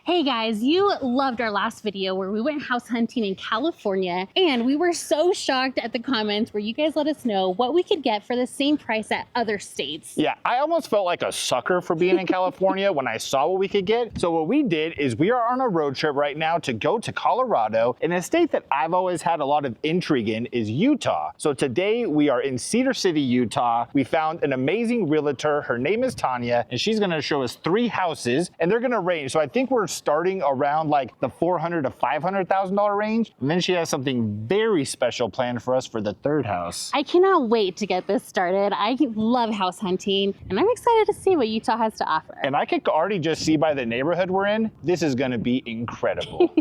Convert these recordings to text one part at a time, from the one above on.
Hey guys, you loved our last video where we went house hunting in California, and we were so shocked at the comments where you guys let us know what we could get for the same price at other states. Yeah, I almost felt like a sucker for being in California when I saw what we could get. So what we did is we are on a road trip right now to go to Colorado, and a state that I've always had a lot of intrigue in is Utah. So today we are in Cedar City, Utah. We found an amazing realtor. Her name is Tanya, and she's gonna show us 3 houses, and they're gonna range. So I think we're starting around like the $400,000 to $500,000 range. And then she has something very special planned for us for the 3rd house. I cannot wait to get this started. I love house hunting, and I'm excited to see what Utah has to offer. And I could already just see by the neighborhood we're in, this is gonna be incredible.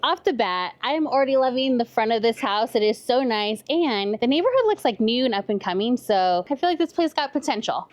Off the bat, I'm already loving the front of this house. It is so nice, and the neighborhood looks like new and up and coming, so I feel like this place got potential.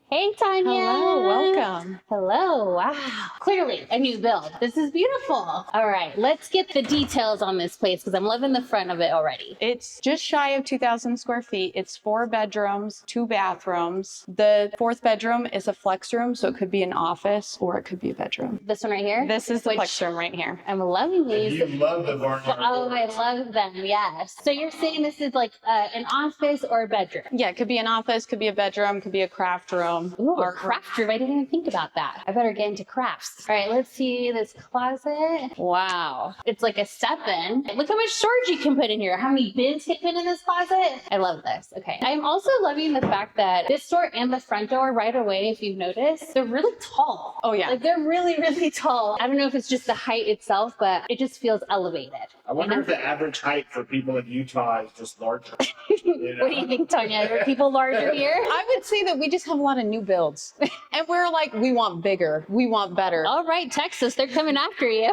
Hey, Tanya. Hello, welcome. Hello, wow. Clearly a new build. This is beautiful. All right, let's get the details on this place because I'm loving the front of it already. It's just shy of 2,000 square feet. It's 4 bedrooms, 2 bathrooms. The 4th bedroom is a flex room, so it could be an office or it could be a bedroom. This one right here? This is the flex room right here. I'm loving these. You love the barnyard. Oh, I love them, yes. So you're saying this is like an office or a bedroom? Yeah, it could be an office, could be a bedroom, could be a craft room. Ooh, a craft room. I didn't even think about that. I better get into crafts. All right, let's see this closet. Wow. It's like a step-in. Look how much storage you can put in here. How many bins can fit in this closet? I love this. Okay. I'm also loving the fact that this door and the front door right away, if you've noticed, they're really tall. Oh, yeah. Like they're really, really tall. I don't know if it's just the height itself, but it just feels elevated. I wonder if the average height for people in Utah is just larger. You know? What do you think, Tanya? Are people larger here? I would say that we just have a lot of new builds. And we're like, we want bigger. We want better. All right, Texas, they're coming after you.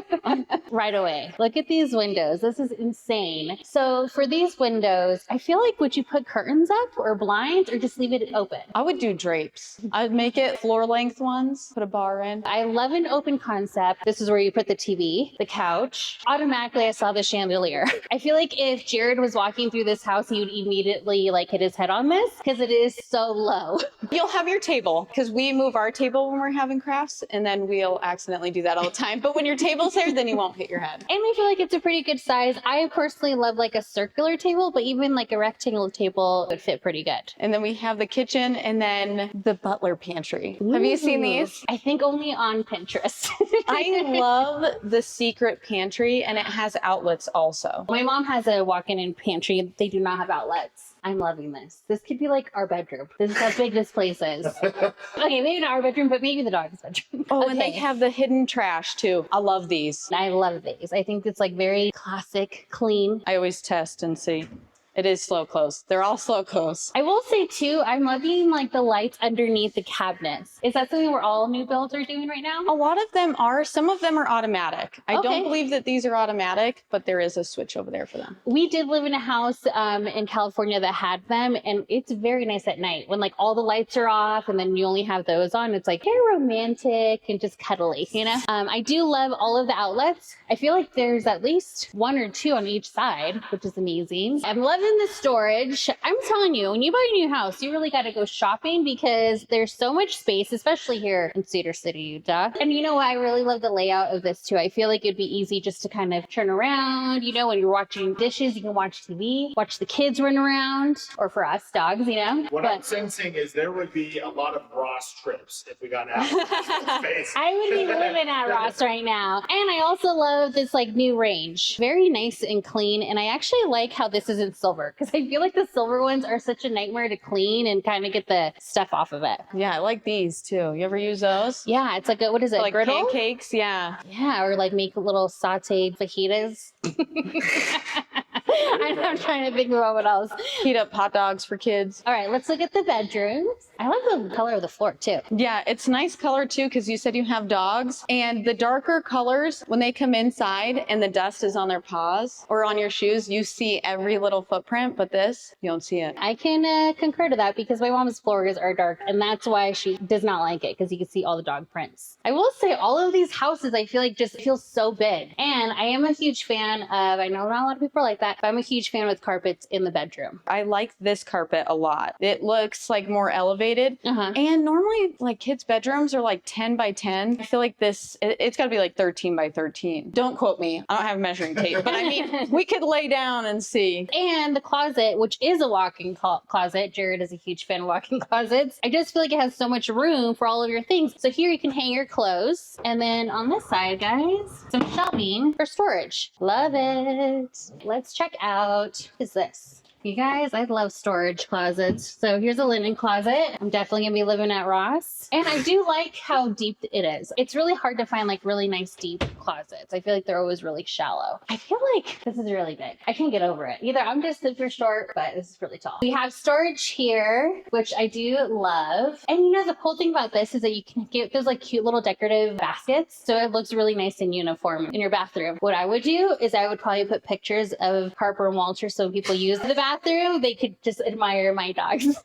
Right away. Look at these windows. This is insane. So for these windows, I feel like, would you put curtains up or blinds or just leave it open? I would do drapes. I'd make it floor length ones, put a bar in. I love an open concept. This is where you put the TV, the couch. Automatically, I saw the chandelier. I feel like if Jared was walking through this house, he would immediately like hit his head on this because it is so low. You'll have your table because we move our table when we're having crafts and then we'll accidentally do that all the time. But when your table's there, then you won't hit your head. And I feel like it's a pretty good size. I personally love like a circular table, but even like a rectangular table would fit pretty good. And then we have the kitchen and then the butler pantry. Have you seen these? I think only on Pinterest. I love the secret pantry and it has outlets also. My mom has a walk-in and pantry. They do not have outlets. I'm loving this. This could be like our bedroom. This is how big this place is. Okay, maybe not our bedroom, but maybe the dog's bedroom. Oh, okay. And they have the hidden trash too. I love these. I love these. I think it's like very classic, clean. I always test and see. It is slow close. They're all slow close. I will say too, I'm loving like the lights underneath the cabinets. Is that something where all new builds are doing right now? A lot of them are. Some of them are automatic. I don't believe that these are automatic, but there is a switch over there for them. We did live in a house in California that had them, and it's very nice at night when like all the lights are off and then you only have those on. It's like very romantic and just cuddly, you know? I do love all of the outlets. I feel like there's at least 1 or 2 on each side, which is amazing. I'm loving the storage. I'm telling you, when you buy a new house, you really got to go shopping because there's so much space, especially here in Cedar City, Utah. And you know what? I really love the layout of this too. I feel like it'd be easy just to kind of turn around. You know, when you're watching dishes, you can watch TV, watch the kids run around, or for us, dogs, you know. What I'm sensing is there would be a lot of Ross trips if we got out of this space. I would be living at Ross right now. And I also love this like new range. Very nice and clean. And I actually like how this isn't silver because I feel like the silver ones are such a nightmare to clean and kind of get the stuff off of it. Yeah, I like these too. You ever use those? Yeah, it's like a, what is it, like griddle? pancakes, yeah. Yeah, or like make little sauteed fajitas. I'm trying to think about what else. Heat up hot dogs for kids. All right, let's look at the bedrooms. I love the color of the floor too. Yeah, it's nice color too because you said you have dogs. And the darker colors, when they come inside and the dust is on their paws or on your shoes, you see every little footprint, but this, you don't see it. I can concur to that because my mom's floors are dark and that's why she does not like it because you can see all the dog prints. I will say all of these houses I feel like just feel so big. And I am a huge fan of, I know not a lot of people are like that, But I'm a huge fan with carpets in the bedroom. I like this carpet a lot. It looks like more elevated. Uh-huh. And normally like kids' bedrooms are like 10 by 10. I feel like this, it's gotta be like 13 by 13. Don't quote me. I don't have measuring tape, but I mean, we could lay down and see. And the closet, which is a walk-in closet. Jared is a huge fan of walk-in closets. I just feel like it has so much room for all of your things. So here you can hang your clothes. And then on this side, guys, some shelving for storage. Love it. Let's check out, what is this? You guys, I love storage closets. So here's a linen closet. I'm definitely gonna be living at Ross. And I do like how deep it is. It's really hard to find like really nice deep closets. I feel like they're always really shallow. I feel like this is really big. I can't get over it. Either I'm just super short, but this is really tall. We have storage here, which I do love. And you know, the cool thing about this is that you can get those like cute little decorative baskets. So it looks really nice and uniform in your bathroom. What I would do is I would probably put pictures of Harper and Walter so when people use the bathroom, they could just admire my dogs.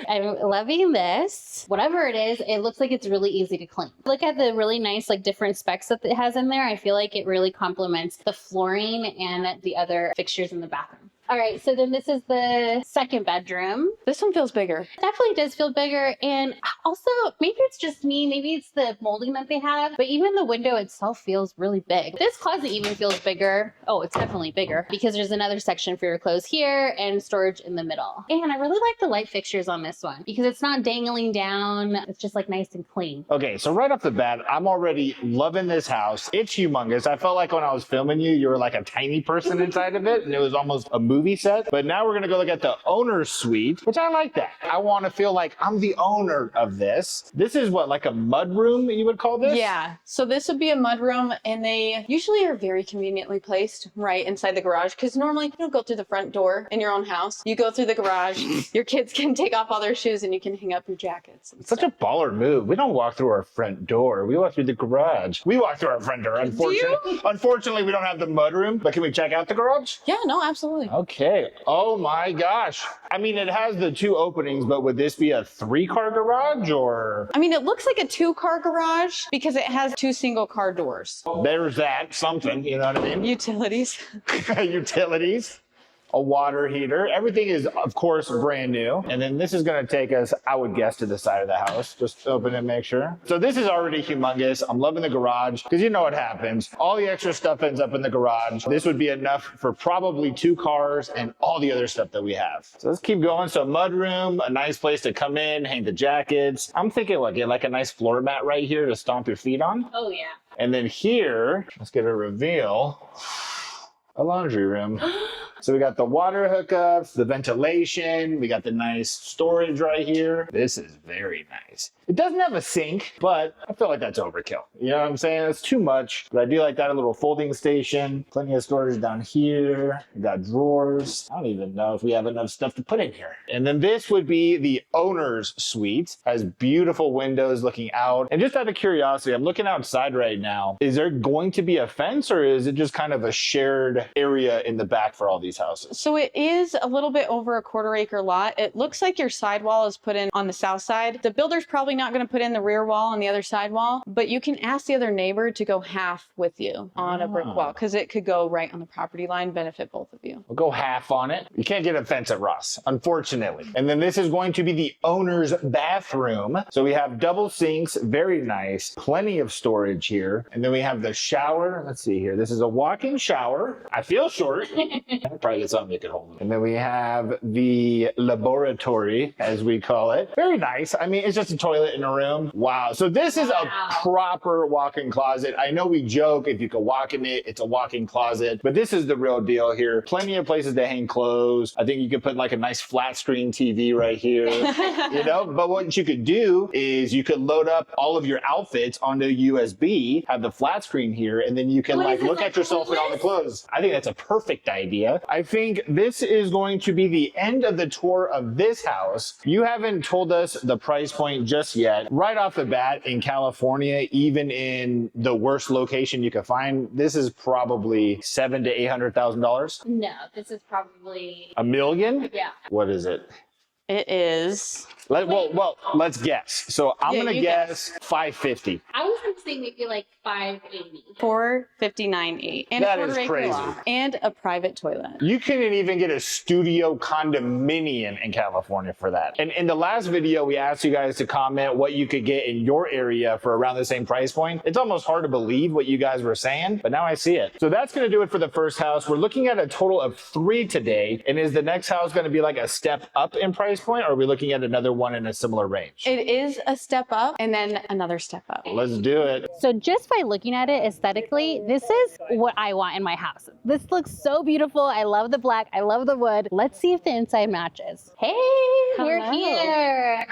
I'm loving this. Whatever it is, it looks like it's really easy to clean. Look at the really nice like different specs that it has in there. I feel like it really complements the flooring and the other fixtures in the bathroom. All right, so then this is the second bedroom. This one feels bigger. Definitely does feel bigger. And also, maybe it's just me, maybe it's the molding that they have, but even the window itself feels really big. This closet even feels bigger. Oh, it's definitely bigger because there's another section for your clothes here and storage in the middle. And I really like the light fixtures on this one because it's not dangling down. It's just like nice and clean. Okay, so right off the bat, I'm already loving this house. It's humongous. I felt like when I was filming you, you were like a tiny person inside of it, and it was almost a movie set. But now we're gonna go look at the owner's suite, which I like that. I want to feel like I'm the owner of this. This is what, like a mud room you would call this? Yeah, so this would be a mud room, and they usually are very conveniently placed right inside the garage because normally you don't go through the front door in your own house. You go through the garage, your kids can take off all their shoes and you can hang up your jackets. It's such a baller move. We don't walk through our front door. We walk through the garage. We walk through our front door, unfortunately. Unfortunately, we don't have the mud room, but can we check out the garage? Yeah, no, absolutely. Okay. Oh my gosh. I mean, it has the two openings, but would this be a 3-car garage or? I mean, it looks like a 2-car garage because it has 2 single-car doors. There's that, something, you know what I mean? Utilities. Utilities. A water heater. Everything is, of course, brand new. And then this is going to take us, I would guess, to the side of the house. Just open and make sure. So this is already humongous. I'm loving the garage because you know what happens. All the extra stuff ends up in the garage. This would be enough for probably 2 cars and all the other stuff that we have. So let's keep going. So mud room, a nice place to come in, hang the jackets. I'm thinking, get like a nice floor mat right here to stomp your feet on. Oh, yeah. And then here, let's get a reveal. A laundry room. So we got the water hookups, the ventilation, we got the nice storage right here. This is very nice. It doesn't have a sink, but I feel like that's overkill. You know what I'm saying? It's too much, but I do like that, a little folding station. Plenty of storage down here. We got drawers. I don't even know if we have enough stuff to put in here. And then this would be the owner's suite. Has beautiful windows looking out. And just out of curiosity, I'm looking outside right now. Is there going to be a fence or is it just kind of a shared area in the back for all these houses? So it is a little bit over a 1/4 acre lot. It looks like your sidewall is put in on the south side. The builder's probably not going to put in the rear wall on the other side wall, but you can ask the other neighbor to go half with you on a brick wall because it could go right on the property line, benefit both of you. We'll go half on it. You can't get a fence at Ross, unfortunately. And then this is going to be the owner's bathroom. So we have double sinks, very nice, plenty of storage here. And then we have the shower. Let's see here. This is a walk-in shower. I feel short. I'll probably get something you can hold. And then we have the laboratory, as we call it. Very nice. I mean, it's just a toilet in a room. Wow. So this is a proper walk-in closet. I know we joke if you could walk in it, it's a walk-in closet, but this is the real deal here. Plenty of places to hang clothes. I think you could put like a nice flat screen TV right here, you know, but what you could do is you could load up all of your outfits onto USB, have the flat screen here, and then you can like look at yourself in all the clothes. I think that's a perfect idea. I think this is going to be the end of the tour of this house. You haven't told us the price point just yet. Right off the bat in California, even in the worst location you could find, this is probably $700,000 to $800,000. No, this is probably $1 million? Yeah. What is it? It is. Well, let's guess. So I'm Yeah, gonna you guess 550. I was gonna say maybe like 580. 459.8. And That a is quarter acre crazy. lot. And a private toilet. You couldn't even get a studio condominium in California for that. And in the last video, we asked you guys to comment what you could get in your area for around the same price point. It's almost hard to believe what you guys were saying, but now I see it. So that's gonna do it for the first house. We're looking at a total of 3 today. And is the next house gonna be like a step up in price point, or are we looking at another one in a similar range? It is a step up and then another step up. Let's do it. So just by looking at it aesthetically, this is what I want in my house. This looks so beautiful. I love the black. I love the wood. Let's see if the inside matches. Hey, we're Hello. here.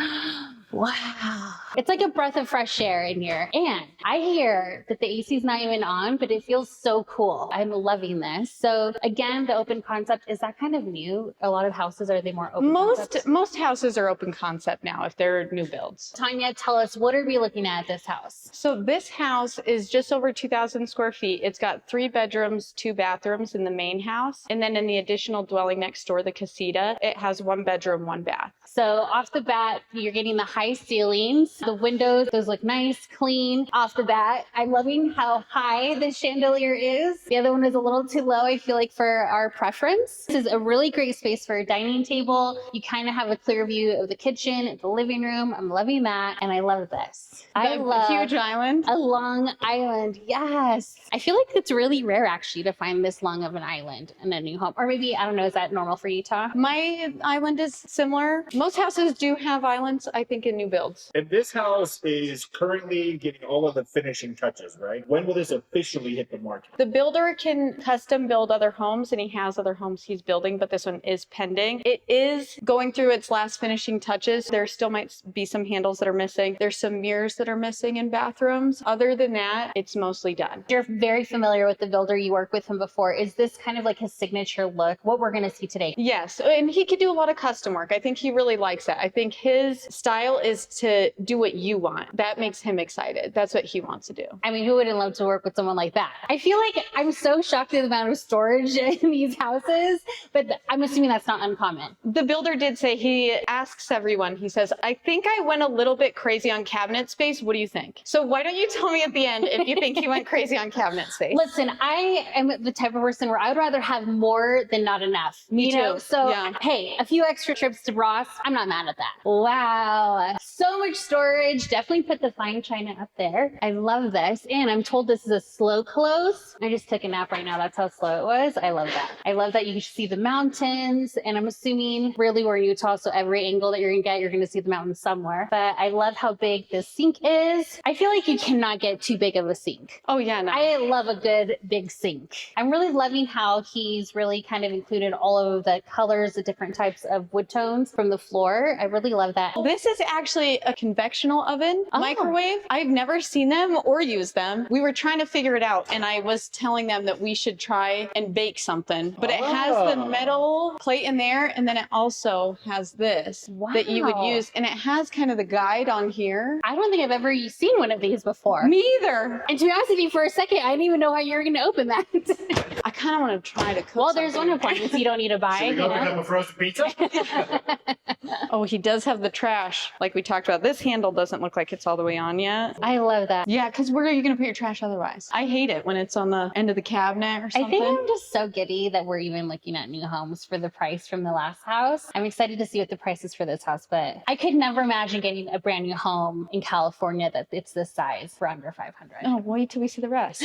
Wow. It's like a breath of fresh air in here. And I hear that the AC is not even on, but it feels so cool. I'm loving this. So again, the open concept, is that kind of new? A lot of houses, are they more open concepts? Most houses are open concept now if they're new builds. Tanya, tell us, what are we looking at this house? So this house is just over 2,000 square feet. It's got 3 bedrooms, 2 bathrooms in the main house. And then in the additional dwelling next door, the casita, it has 1 bedroom, 1 bath. So off the bat, you're getting the high ceilings. The windows, those look nice, clean. Off the bat, I'm loving how high the chandelier is. The other one is a little too low, I feel like, for our preference. This is a really great space for a dining table. You kind of have a clear view of the kitchen, the living room. I'm loving that, and I love this. I The love huge island. a long island. Yes. I feel like it's really rare, actually, to find this long of an island in a new home. Or maybe, I don't know, is that normal for Utah? My island is similar. Most houses do have islands, I think, in new builds. And this house is currently getting all of the finishing touches, right? When will this officially hit the market? The builder can custom build other homes, and he has other homes he's building, but this one is pending. It is going through its last finishing touches. There still might be some handles that are missing. There's some mirrors that are missing in bathrooms. Other than that, it's mostly done. You're very familiar with the builder. You worked with him before. Is this kind of like his signature look? What we're going to see today? Yes, and he could do a lot of custom work. I think he really likes it. I think his style is to do what you want. That makes him excited. That's what he wants to do. I mean, who wouldn't love to work with someone like that? I feel like I'm so shocked at the amount of storage in these houses, but I'm assuming that's not uncommon. The builder did say, he asks everyone, he says, I think I went a little bit crazy on cabinet space. What do you think? So why don't you tell me at the end if you think he went crazy on cabinet space? Listen, I am the type of person where I would rather have more than not enough. Me too. So, Yeah. hey, a few extra trips to Ross, I'm not mad at that. Wow. So much storage. Definitely put the fine china up there. I love this. And I'm told this is a slow close. I just took a nap right now. That's how slow it was. I love that. I love that you can see the mountains. And I'm assuming really we're in Utah, so every angle that you're going to get, you're going to see the mountains somewhere. But I love how big this sink is. I feel like you cannot get too big of a sink. Oh yeah, no. I love a good big sink. I'm really loving how he's really kind of included all of the colors, the different types of wood tones from the floor. I really love that. This is actually a convectional oven microwave. I've never seen them or used them. We were trying to figure it out, and I was telling them that we should try and bake something. But it has the metal plate in there, and then it also has this that you would Wow. use, and it has kind of the guide on here. I don't think I've ever seen one of these before. Me either. And to be honest with you, for a second, I didn't even know how you were going to open that. I kind of want to try to cook Well, there's one something. appliance you don't need to buy. Should we You go pick know? up a frozen pizza? Oh, he does have the trash, like we talked about. This handle doesn't look like it's all the way on yet. I love that. Yeah, because where are you going to put your trash otherwise? I hate it when it's on the end of the cabinet or I something. think I'm just so giddy that we're even looking at new homes for the price from the last house. I'm excited to see what the price is for this house, but I could never imagine getting a brand new home in California that it's this size for under 500. Oh, wait till we see the rest.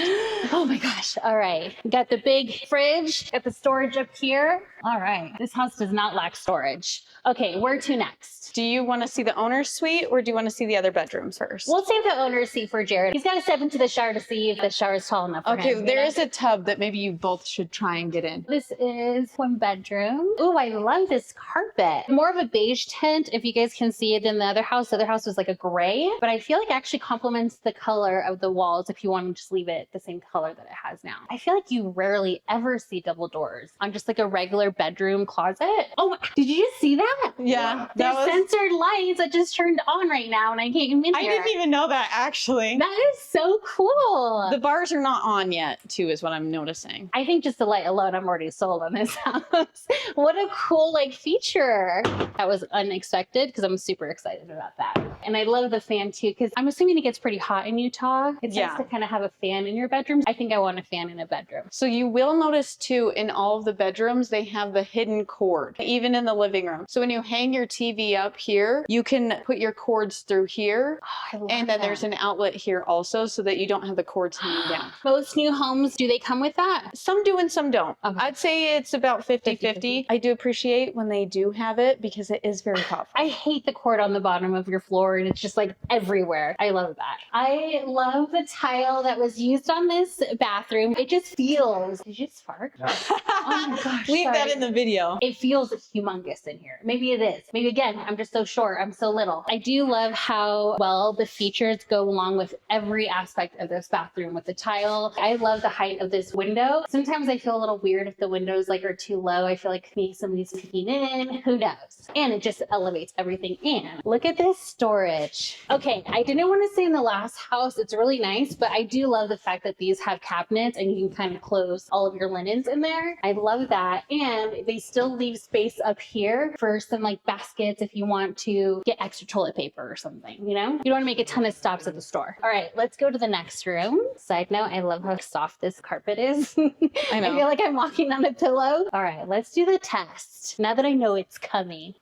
Oh my gosh. All right. We got the big fridge, got the storage up here. All right. This house does not lack storage. Okay, where to next? Do you want to see the owner's suite or do you want to see the other bedrooms first? We'll save the owner's seat for Jared. He's got to step into the shower to see if the shower is tall enough for okay, him. there is a tub that maybe you both should try and get in. This is one bedroom. Ooh, I love this carpet. More of a beige tint, if you guys can see it, than the other house. The other house was like a gray, but I feel like it actually complements the color of the walls if you want to just leave it the same color that it has now. I feel like you rarely ever see double doors on just like a regular bedroom closet. Oh, did you just see that? that. Yeah, There's censored lights that just turned on right now and I can't even I didn't even know that, actually. That is so cool. The bars are not on yet, too, is what I'm noticing. I think just the light alone, I'm already sold on this house. What a cool like feature. That was unexpected because I'm super excited about that. And I love the fan too, because I'm assuming it gets pretty hot in Utah. It's nice to kind of have a fan in your bedroom. I think I want a fan in a bedroom. So you will notice too, in all of the bedrooms, they have the hidden cord, even in the living room. So when you hang your TV up here, you can put your cords through here. Oh, and then there's an outlet here also so that you don't have the cords hanging down. Most new homes, do they come with that? Some do and some don't. Okay. I'd say it's about 50-50. I do appreciate when they do have it because it is very thoughtful. I hate the cord on the bottom of your floor and it's just like everywhere. I love that. I love the tile that was used on this bathroom. It just feels, did you just fart? No. Oh my gosh. Leave sorry. that in the video. It feels humongous in here. Maybe it is. Maybe again, I'm just so short. I'm so little. I do love how well the features go along with every aspect of this bathroom with the tile. I love the height of this window. Sometimes I feel a little weird if the windows like are too low. I feel like maybe somebody's peeking in. Who knows? And it just elevates everything in. Look at this storage. Okay, I didn't want to say in the last house, it's really nice, but I do love the fact that these have cabinets and you can kind of close all of your linens in there. I love that. And they still leave space up here for some like baskets if you want to get extra toilet paper or something, you know? You don't want to make a ton of stops at the store. All right, let's go to the next room. Side note, I love how soft this carpet is. I know. I feel like I'm walking on a pillow. All right, let's do the test. Now that I know it's coming.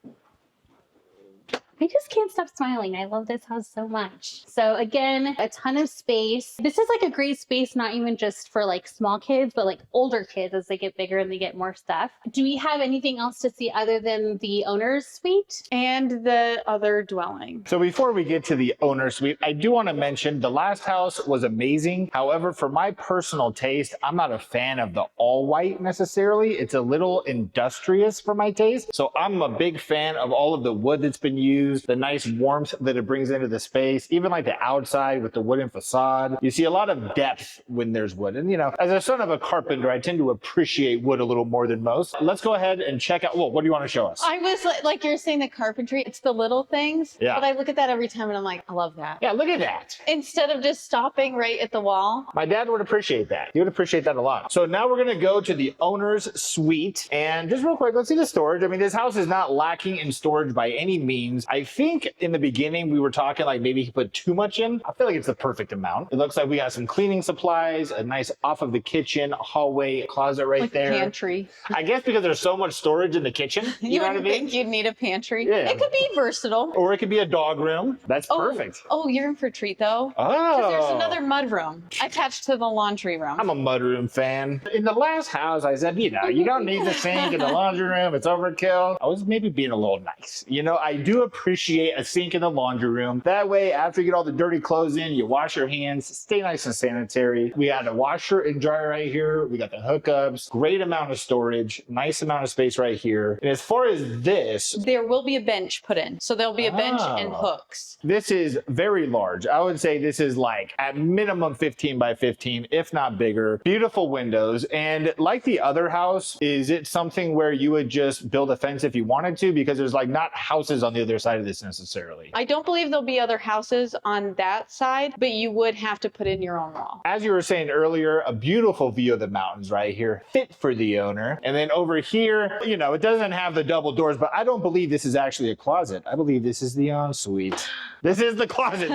I just can't stop smiling. I love this house so much. So again, a ton of space. This is like a great space, not even just for like small kids, but like older kids as they get bigger and they get more stuff. Do we have anything else to see other than the owner's suite? And the other dwelling. So before we get to the owner suite, I do want to mention the last house was amazing. However, for my personal taste, I'm not a fan of the all white necessarily. It's a little industrious for my taste. So I'm a big fan of all of the wood that's been used, the nice warmth that it brings into the space, even like the outside with the wooden facade. You see a lot of depth when there's wood. And you know, as a son of a carpenter, I tend to appreciate wood a little more than most. Let's go ahead and check out, well, what do you want to show us? I was like you're saying the carpentry, it's the little things. Yeah. But I look at that every time and I'm like, I love that. Yeah, look at that. Instead of just stopping right at the wall. My dad would appreciate that. He would appreciate that a lot. So now we're going to go to the owner's suite. And just real quick, let's see the storage. I mean, this house is not lacking in storage by any means. I think in the beginning we were talking like maybe he put too much in. I feel like it's the perfect amount. It looks like we got some cleaning supplies, a nice off of the kitchen hallway closet right like there. Pantry. I guess because there's so much storage in the kitchen. You know what I wouldn't mean? think you'd need a pantry. Yeah. It could be versatile. Or it could be a dog room. That's perfect. Oh, you're in for a treat though. Oh. Because there's another mud room attached to the laundry room. I'm a mudroom fan. In the last house, I said, you know, you don't need the sink in the laundry room. It's overkill. I was maybe being a little nice. You know, I do appreciate a sink in the laundry room. That way, after you get all the dirty clothes in, you wash your hands, stay nice and sanitary. We got a washer and dryer right here. We got the hookups, great amount of storage, nice amount of space right here. And as far as this, there will be a bench put in. So there'll be a bench and hooks. this is very large. I would say this is like at minimum 15 by 15, if not bigger. Beautiful windows. And like the other house, is it something where you would just build a fence if you wanted to? Because there's like not houses on the other side of this necessarily. I don't believe there'll be other houses on that side, but you would have to put in your own wall. As you were saying earlier, a beautiful view of the mountains right here, fit for the owner. And then over here, you know, it doesn't have the double doors, but I don't believe this is actually a closet. I believe this is the ensuite. This is the closet.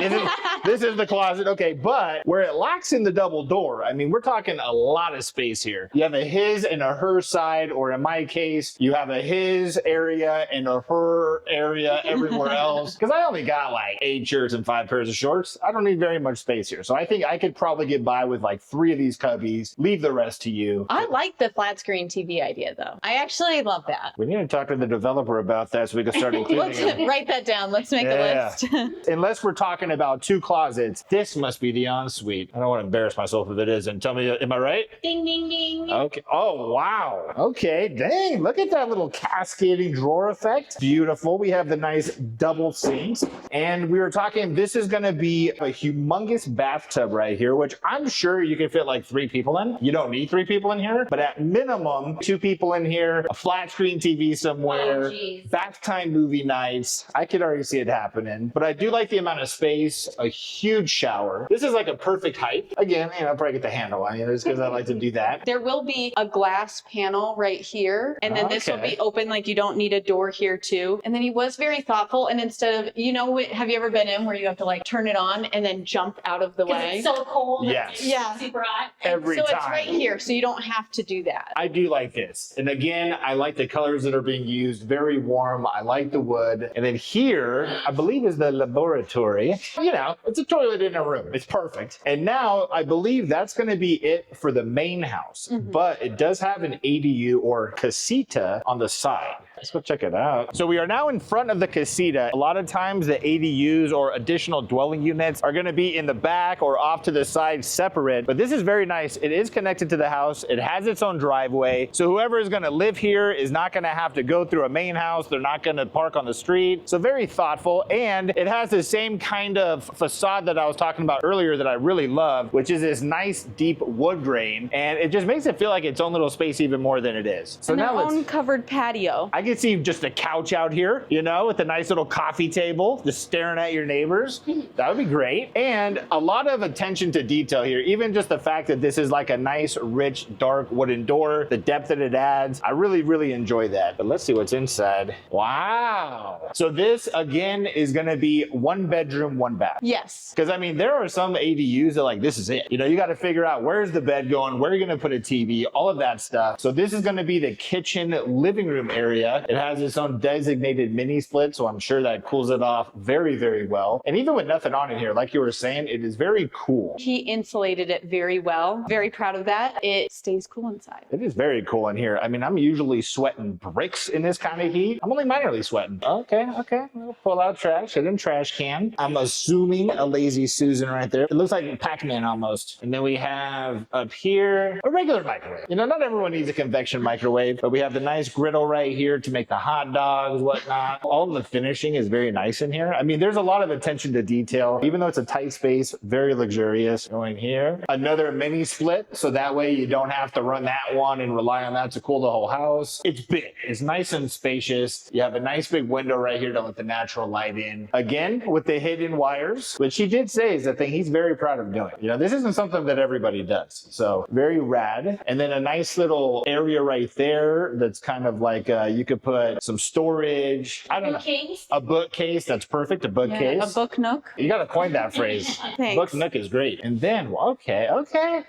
This is the closet. Okay, but where it lacks in the double door, I mean, we're talking a lot of space here. You have a his and a her side, or in my case, you have a his area and a her area everywhere else. Because I only got like 8 shirts and 5 pairs of shorts. I don't need very much space here. So I think I could probably get by with like 3 of these cubbies, leave the rest to you. I like the flat screen TV idea though. I actually love that. We need to talk to the developer about that so we can start including Let's them. write that down. Let's make a list. Unless we're talking about 2 closets, this must be the ensuite. I don't want to embarrass myself if it isn't. Tell me, am I right? Ding, ding, ding. Okay. Oh, wow. Okay, dang. Look at that little cascading drawer effect. Beautiful. We have the nice double sinks. And we were talking, this is going to be a humongous bathtub right here, which I'm sure you can fit like 3 people in. You don't need 3 people in here, but at minimum, 2 people in here, a flat screen TV somewhere, bath time movie nights. I could already see it happening, but I do like the amount of space, a huge shower. This is like a perfect height. Again, you know, I'll probably get the handle on it just because I like to do that. There will be a glass panel right here, and then this will be open, like you don't need a door here too. And then he was very thoughtful, and instead of, you know, have you ever been in where you have to like turn it on and then jump out of the way? It's so cold. Yes. Yeah. Super hot. Every time. So it's right here, so you don't have to do that. I do like this. And again, I like the colors that are being used. Very warm. I like the wood. And then here, I believe is the laboratory. You know, it's a toilet in a room. It's perfect. And now I believe that's going to be it for the main house. But it does have an ADU or casita on the side. Let's go check it out. So we are now in front of the casita. A lot of times the ADUs or additional dwelling units are going to be in the back or off to the side separate, but this is very nice. It is connected to the house. It has its own driveway. So whoever is going to live here is not going to have to go through a main house. They're not going to park on the street. So very thoughtful. And it has the same kind of facade that I was talking about earlier that I really love, which is this nice deep wood grain. And it just makes it feel like its own little space even more than it is. So and now their own covered patio. I can see just a couch out here, you know, with a nice little coffee table, just staring at your neighbors. That would be great. And a lot of attention to detail here, even just the fact that this is like a nice, rich, dark wooden door, the depth that it adds. I really, really enjoy that. But let's see what's inside. Wow. So this, again, is going to be 1 bedroom, 1 bath. Yes. Because, I mean, there are some ADUs that like, this is it. You know, you got to figure out where's the bed going, where are you going to put a TV, all of that stuff. So this is going to be the kitchen living room area. It has its own designated mini split, so I'm sure that cools it off very, very well. And even with nothing on in here, like you were saying, it is very cool. He insulated it very well. Very proud of that. It stays cool inside. It is very cool in here. I mean, I'm usually sweating bricks in this kind of heat. I'm only minorly sweating. Okay. We'll pull out trash, hidden trash can. I'm assuming a lazy Susan right there. It looks like Pac-Man almost. And then we have up here a regular microwave. You know, not everyone needs a convection microwave, but we have the nice griddle right here to make the hot dogs, whatnot. All of the finishing is very nice in here. I mean, there's a lot of attention to detail. Even though it's a tight space, very luxurious. Going here, another mini split, so that way you don't have to run that one and rely on that to cool the whole house. It's big. It's nice and spacious. You have a nice big window right here to let the natural light in. Again, with the hidden wires, which she did say is a thing he's very proud of doing. You know, this isn't something that everybody does. So very rad. And then a nice little area right there that's kind of like you could put some storage. I don't know. A bookcase. That's perfect. A bookcase. A book nook. You got to coin that phrase. Thanks. Book nook is great. And then, okay.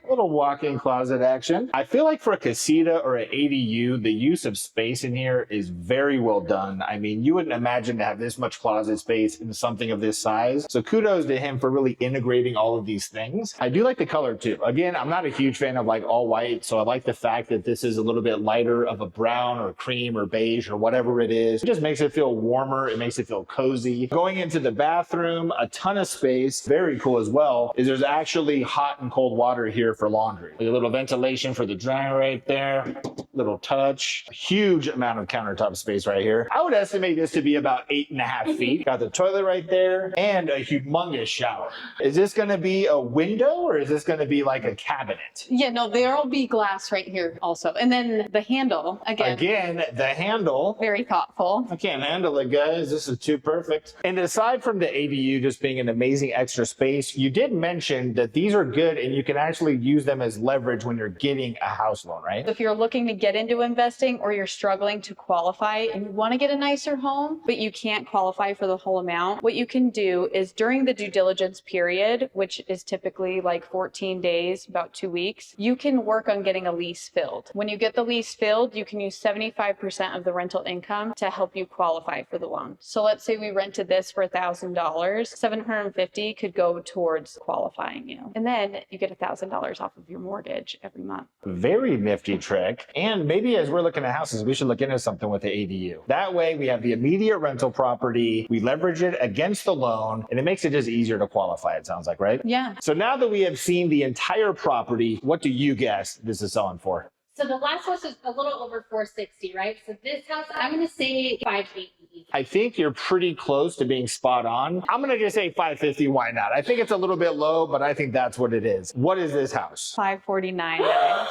Little walk-in closet action. I feel like for a casita or an ADU, the use of space in here is very well done. I mean, you wouldn't imagine to have this much closet space in something of this size. So kudos to him for really integrating all of these things. I do like the color too. Again, I'm not a huge fan of like all white. So I like the fact that this is a little bit lighter of a brown or cream or beige or whatever it is. It just makes it feel warmer. It makes it feel cozy. Going into the bathroom, a ton of space. Very cool as well is there's actually hot and cold water here for laundry. A little ventilation for the dryer right there. Little touch. Huge amount of countertop space right here. I would estimate this to be about 8.5 feet. Got the toilet right there and a humongous shower. Is this going to be a window or is this going to be like a cabinet? Yeah, no, there'll be glass right here also. And then the handle, again, the handle. very thoughtful. I can't handle it, guys. This is too perfect. And aside from the ADU just being an amazing extra space, you did mention that these are good and you can actually use them as leverage when you're getting a house loan, right? If you're looking to get into investing or you're struggling to qualify and you want to get a nicer home, but you can't qualify for the whole amount, what you can do is during the due diligence period, which is typically like 14 days, about 2 weeks, you can work on getting a lease filled. When you get the lease filled, you can use 75% of the rental income to help you qualify for the loan. So let's say we rented this for $1,000, $750 could go towards qualifying you. And then you get $1,000 off of your mortgage every month. Very nifty trick. And And maybe as we're looking at houses, we should look into something with the ADU. That way we have the immediate rental property, we leverage it against the loan, and it makes it just easier to qualify, it sounds like, right? Yeah. So now that we have seen the entire property, what do you guess this is selling for? So the last house is a little over 460, right? So this house, I'm going to say 580. I think you're pretty close to being spot on. I'm going to just say 550. Why not? I think it's a little bit low, but I think that's what it is. What is this house? 549.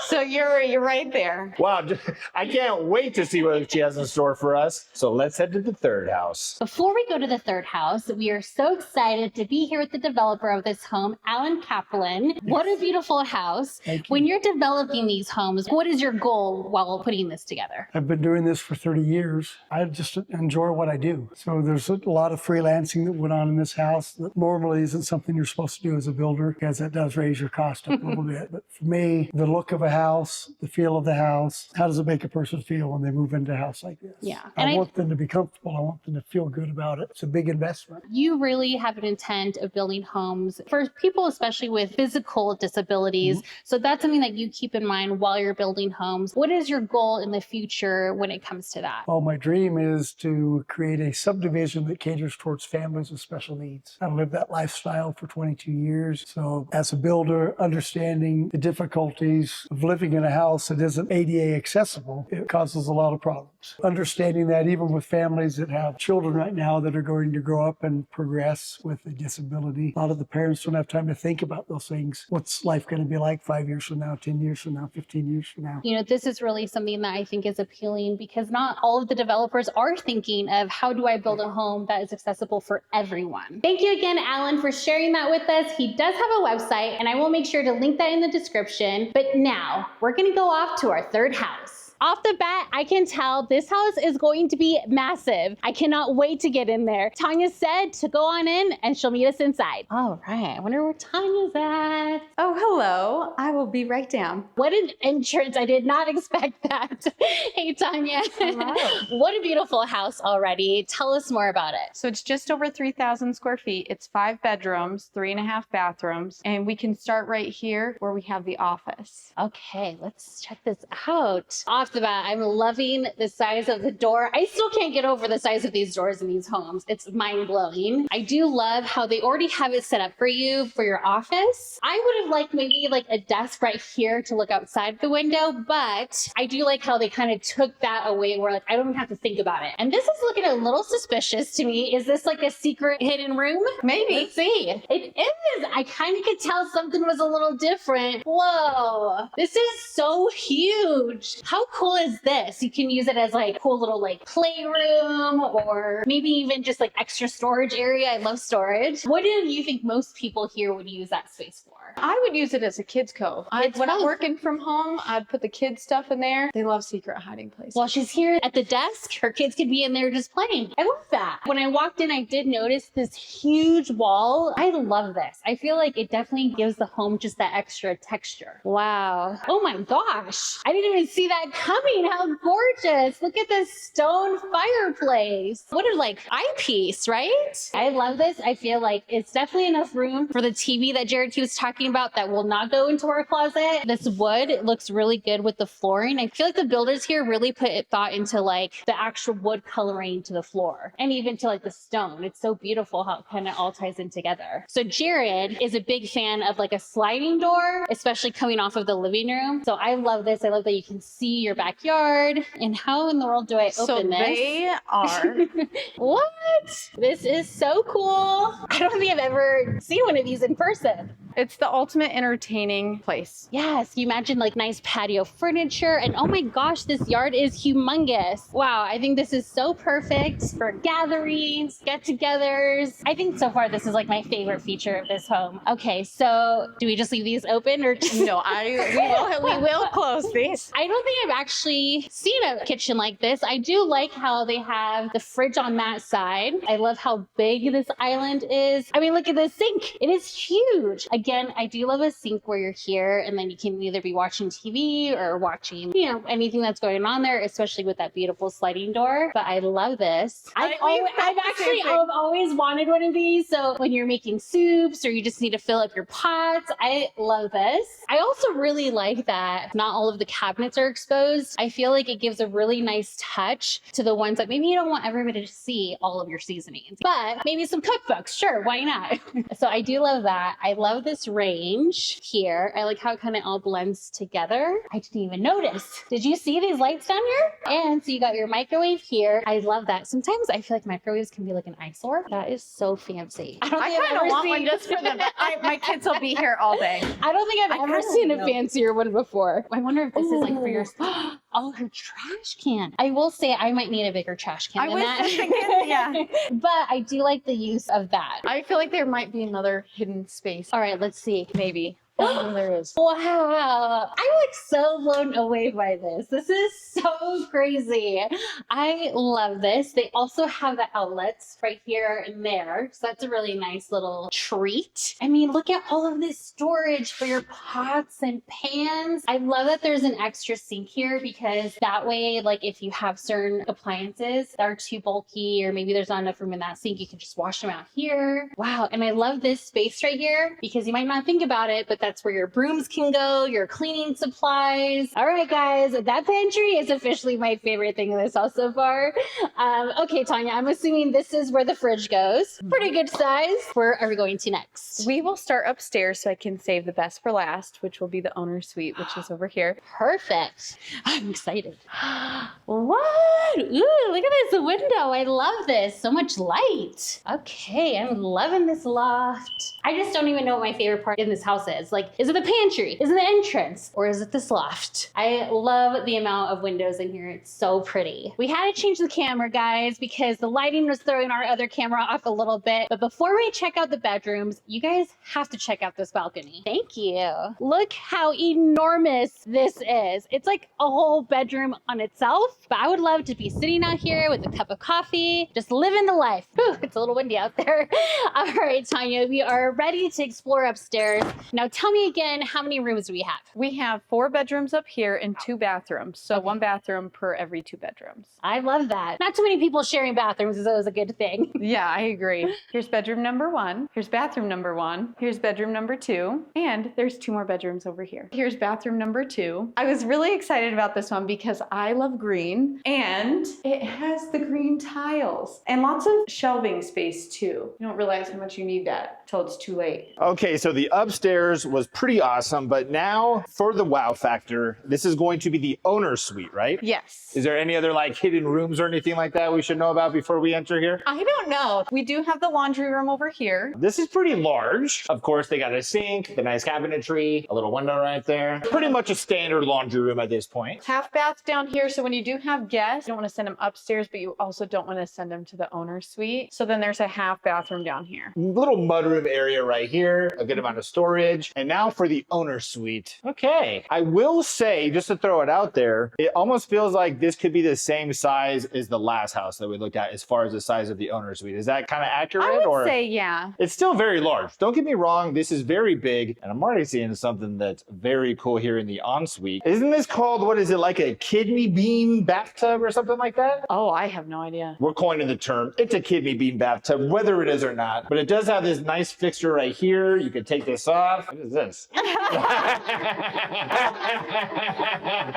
So you're right there. Wow. I can't wait to see what she has in store for us. So let's head to the third house. Before we go to the third house, we are so excited to be here with the developer of this home, Alan Kaplan. What a beautiful house. When you're developing these homes, what is your goal while putting this together? I've been doing this for 30 years. I just enjoy what I do. So there's a lot of freelancing that went on in this house that normally isn't something you're supposed to do as a builder, because that does raise your cost up a little bit. But for me, the look of a house, the feel of the house, how does it make a person feel when they move into a house like this? Yeah. I want them to be comfortable. I want them to feel good about it. It's a big investment. You really have an intent of building homes for people, especially with physical disabilities. So that's something that you keep in mind while you're building homes. What is your goal in the future when it comes to that? Well, my dream is to create a subdivision that caters towards families with special needs. I've lived that lifestyle for 22 years. So as a builder, understanding the difficulties of living in a house that isn't ADA accessible, it causes a lot of problems. Understanding that even with families that have children right now that are going to grow up and progress with a disability, a lot of the parents don't have time to think about those things. What's life going to be like 5 years from now, 10 years from now, 15 years from now? You know, this is really something that I think is appealing because not all of the developers are thinking of how do I build a home that is accessible for everyone. Thank you again, Alan, for sharing that with us. He does have a website, and I will make sure to link that in the description. But now we're going to go off to our third house. Off the bat, I can tell this house is going to be massive. I cannot wait to get in there. Tanya said to go on in and she'll meet us inside. All right, I wonder where Tanya's at. Oh, hello. I will be right down. What an entrance. I did not expect that. Hey, Tanya. Hello. What a beautiful house already. Tell us more about it. So it's just over 3,000 square feet. It's 5 bedrooms, 3.5 bathrooms, and we can start right here where we have the office. Okay, let's check this out. Off the bat, I'm loving the size of the door. I still can't get over the size of these doors in these homes. It's mind-blowing. I do love how they already have it set up for you for your office. I would have liked maybe like a desk right here to look outside the window, but I do like how they kind of took that away where like I don't even have to think about it. And this is looking a little suspicious to me. Is this like a secret hidden room? Maybe. Let's see. It is. I kind of could tell something was a little different. Whoa. This is so huge. How cool is this? You can use it as like cool little like playroom or maybe even just like extra storage area. I love storage. What do you think most people here would use that space for? I would use it as a kid's cove. When I'm working from home, I'd put the kids' stuff in there. They love secret hiding places. While she's here at the desk, her kids could be in there just playing. I love that. When I walked in, I did notice this huge wall. I love this. I feel like it definitely gives the home just that extra texture. Wow. Oh my gosh. I didn't even see that coming. How gorgeous. Look at this stone fireplace. What a like eyepiece, right? I love this. I feel like it's definitely enough room for the TV that Jared was talking about that will not go into our closet. This wood looks really good with the flooring. I feel like the builders here really put thought into like the actual wood coloring to the floor and even to like the stone. It's so beautiful how it kind of all ties in together. So Jared is a big fan of like a sliding door, especially coming off of the living room. So I love this. I love that you can see your backyard. And how in the world do I open this? They are. What? This is so cool. I don't think I've ever seen one of these in person. It's the ultimate entertaining place. Yes, you imagine like nice patio furniture and oh my gosh, this yard is humongous. Wow, I think this is so perfect for gatherings, get-togethers. I think so far this is like my favorite feature of this home. Okay, so do we just leave these open or? No, we will close these. I don't think I've actually seen a kitchen like this. I do like how they have the fridge on that side. I love how big this island is. I mean, look at this sink. It is huge. again, I do love a sink where you're here and then you can either be watching TV or watching, you know, anything that's going on there, especially with that beautiful sliding door. But I love this. I've always wanted one of these. So when you're making soups or you just need to fill up your pots, I love this. I also really like that not all of the cabinets are exposed. I feel like it gives a really nice touch to the ones that maybe you don't want everybody to see all of your seasonings, but maybe some cookbooks. Sure, why not? So I do love that. I love this range here. I like how it kind of all blends together. I didn't even notice. Did you see these lights down here? And so you got your microwave here. I love that. Sometimes I feel like microwaves can be like an eyesore. That is so fancy. I kind of want one just for them. My kids will be here all day. I don't think I've ever seen a fancier one before. I wonder if this is like for your... Oh, her trash can. I will say I might need a bigger trash can than that. Yeah. But I do like the use of that. I feel like there might be another hidden space. All right, let's see. Maybe. Oh, there is. Wow. I'm like so blown away by this. This is so crazy. I love this. They also have the outlets right here and there. So that's a really nice little treat. I mean, look at all of this storage for your pots and pans. I love that there's an extra sink here because that way, like if you have certain appliances that are too bulky or maybe there's not enough room in that sink, you can just wash them out here. Wow. And I love this space right here because you might not think about it, but that's where your brooms can go, your cleaning supplies. All right, guys, that pantry is officially my favorite thing in this house so far. Okay, Tanya, I'm assuming this is where the fridge goes. Pretty good size. Where are we going to next? We will start upstairs so I can save the best for last, which will be the owner's suite, which is over here. Perfect. I'm excited. What? Ooh, look at this window. I love this. So much light. Okay, I'm loving this loft. I just don't even know what my favorite part in this house is. Like, is it the pantry? Is it the entrance? Or is it this loft? I love the amount of windows in here. It's so pretty. We had to change the camera, guys, because the lighting was throwing our other camera off a little bit. But before we check out the bedrooms, you guys have to check out this balcony. Thank you. Look how enormous this is. It's like a whole bedroom on itself. But I would love to be sitting out here with a cup of coffee, just living the life. Whew, it's a little windy out there. All right, Tanya, we are ready to explore upstairs. Now tell me again, how many rooms do we have? We have 4 bedrooms up here and 2 bathrooms. So 1 bathroom per every 2 bedrooms. I love that. Not too many people sharing bathrooms is always a good thing. Yeah, I agree. Here's bedroom number 1. Here's bathroom number 1. Here's bedroom number 2. And there's 2 more bedrooms over here. Here's bathroom number 2. I was really excited about this one because I love green and it has the green tiles and lots of shelving space too. You don't realize how much you need that till it's too late. Okay, so the upstairs was pretty awesome, but now for the wow factor, this is going to be the owner's suite, right? Yes. Is there any other like hidden rooms or anything like that we should know about before we enter here? I don't know. We do have the laundry room over here. This is pretty large. Of course, they got a sink, the nice cabinetry, a little window right there. Pretty much a standard laundry room at this point. Half bath down here. So when you do have guests, you don't want to send them upstairs, but you also don't want to send them to the owner's suite. So then there's a half bathroom down here. Little mudroom area right here, a good amount of storage. And now for the owner's suite. Okay, I will say, just to throw it out there, it almost feels like this could be the same size as the last house that we looked at as far as the size of the owner's suite. Is that kind of accurate? I would say, yeah. It's still very large. Don't get me wrong, this is very big, and I'm already seeing something that's very cool here in the ensuite. Isn't this called, what is it, like a kidney bean bathtub or something like that? Oh, I have no idea. We're coining the term. It's a kidney bean bathtub, whether it is or not. But it does have this nice fixture right here. You can take this off. What is this?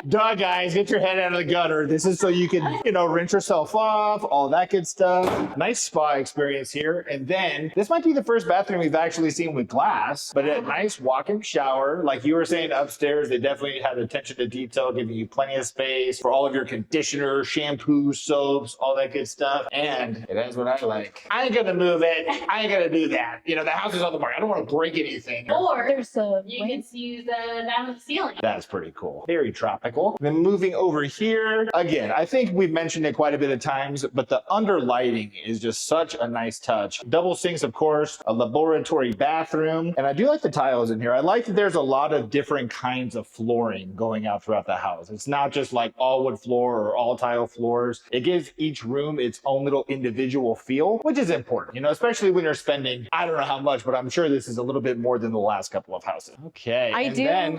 Duh, guys, get your head out of the gutter. This is so you can, rinse yourself off, all that good stuff. Nice spa experience here. And then this might be the first bathroom we've actually seen with glass, but a nice walk-in shower. Like you were saying upstairs, they definitely had attention to detail, giving you plenty of space for all of your conditioner, shampoo, soaps, all that good stuff. And it has what I like. I ain't gonna move it. I ain't gonna do that. The house is on the market. I don't want to break anything. Or there's a You can see down the ceiling. That's pretty cool. Very tropical. Then moving over here, again, I think we've mentioned it quite a bit of times, but the under lighting is just such a nice touch. Double sinks, of course, a laboratory bathroom, and I do like the tiles in here. I like that there's a lot of different kinds of flooring going out throughout the house. It's not just like all wood floor or all tile floors. It gives each room its own little individual feel, which is important, you know, especially when you're spending, I don't know how much, but I'm sure this is a little bit more than the last couple of houses. Okay.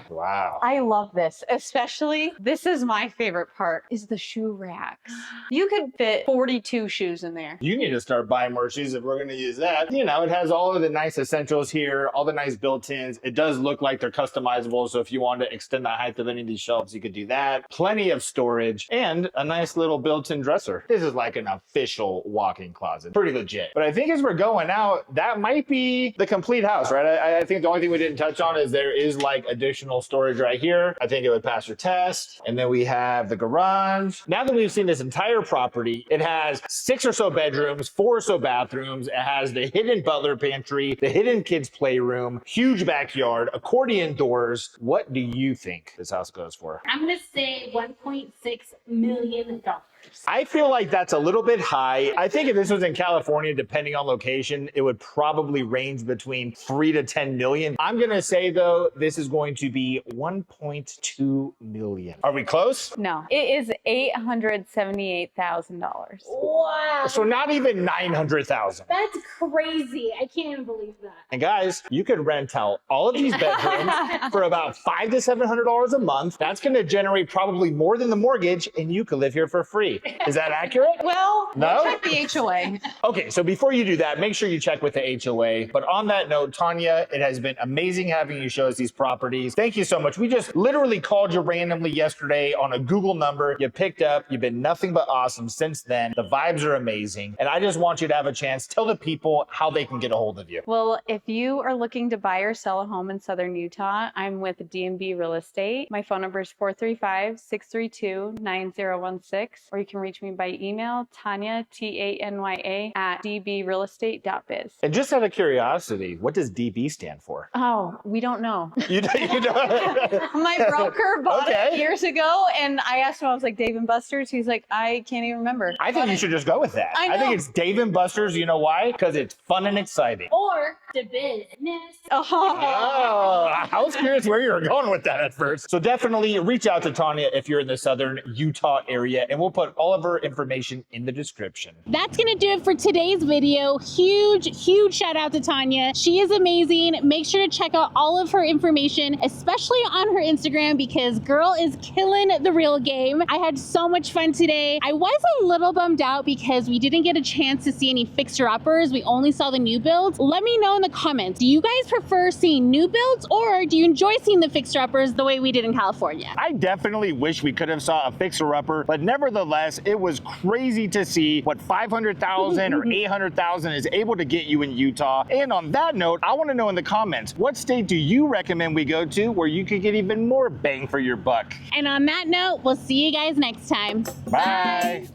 Wow. I love this, especially, this is my favorite part, is the shoe racks. You could fit 42 shoes in there. You need to start buying more shoes if we're going to use that. You know, it has all of the nice essentials here, all the nice built-ins. It does look like they're customizable, so if you want to extend the height of any of these shelves, you could do that. Plenty of storage and a nice little built-in dresser. This is like an official walk-in closet. Pretty legit. But I think as we're going out, that might be the complete house, right? I think the only thing we didn't touch on is there is like additional storage right here. I think it would pass your test. And then we have the garage. Now that we've seen this entire property, it has 6 or so bedrooms, 4 or so bathrooms. It has the hidden butler pantry, the hidden kids playroom, huge backyard, accordion doors. What do you think this house goes for? I'm going to say $1.6 million. I feel like that's a little bit high. I think if this was in California, depending on location, it would probably range between 3 to 10 million. I'm going to say, though, this is going to be 1.2 million. Are we close? No, it is $878,000. Wow. So not even 900,000. That's crazy. I can't even believe that. And guys, you could rent out all of these bedrooms for about $500 to $700 a month. That's going to generate probably more than the mortgage, and you could live here for free. Is that accurate? Well, No? check the HOA. Okay, so before you do that, make sure you check with the HOA. But on that note, Tanya, it has been amazing having you show us these properties. Thank you so much. We just literally called you randomly yesterday on a Google number. You picked up. You've been nothing but awesome since then. The vibes are amazing. And I just want you to have a chance. Tell the people how they can get a hold of you. Well, if you are looking to buy or sell a home in Southern Utah, I'm with D&B Real Estate. My phone number is 435-632-9016, or you can reach me by email, Tanya, Tanya, at dbrealestate.biz. And just out of curiosity, what does DB stand for? Oh, we don't know. You don't? My broker bought Okay. it years ago, and I asked him, I was like, Dave & Buster's? He's like, I can't even remember. I think you should just go with that. I I think know. it's Dave & Buster's. You know why? Because it's fun and exciting. Or the business. Oh, I was curious where you were going with that at first. So definitely reach out to Tanya if you're in the Southern Utah area, and we'll put all of her information in the description. That's gonna do it for today's video. Huge shout out to Tanya. She is amazing. Make sure to check out all of her information, especially on her Instagram, because girl is killing the real game. I had so much fun today. I was a little bummed out because we didn't get a chance to see any fixer-uppers. We only saw the new builds. Let me know in the comments. Do you guys prefer seeing new builds, or do you enjoy seeing the fixer-uppers the way we did in California? I definitely wish we could have saw a fixer-upper, but nevertheless, it was crazy to see what 500,000 or 800,000 is able to get you in Utah. And on that note, I want to know in the comments, what state do you recommend we go to where you could get even more bang for your buck? And on that note, we'll see you guys next time. Bye.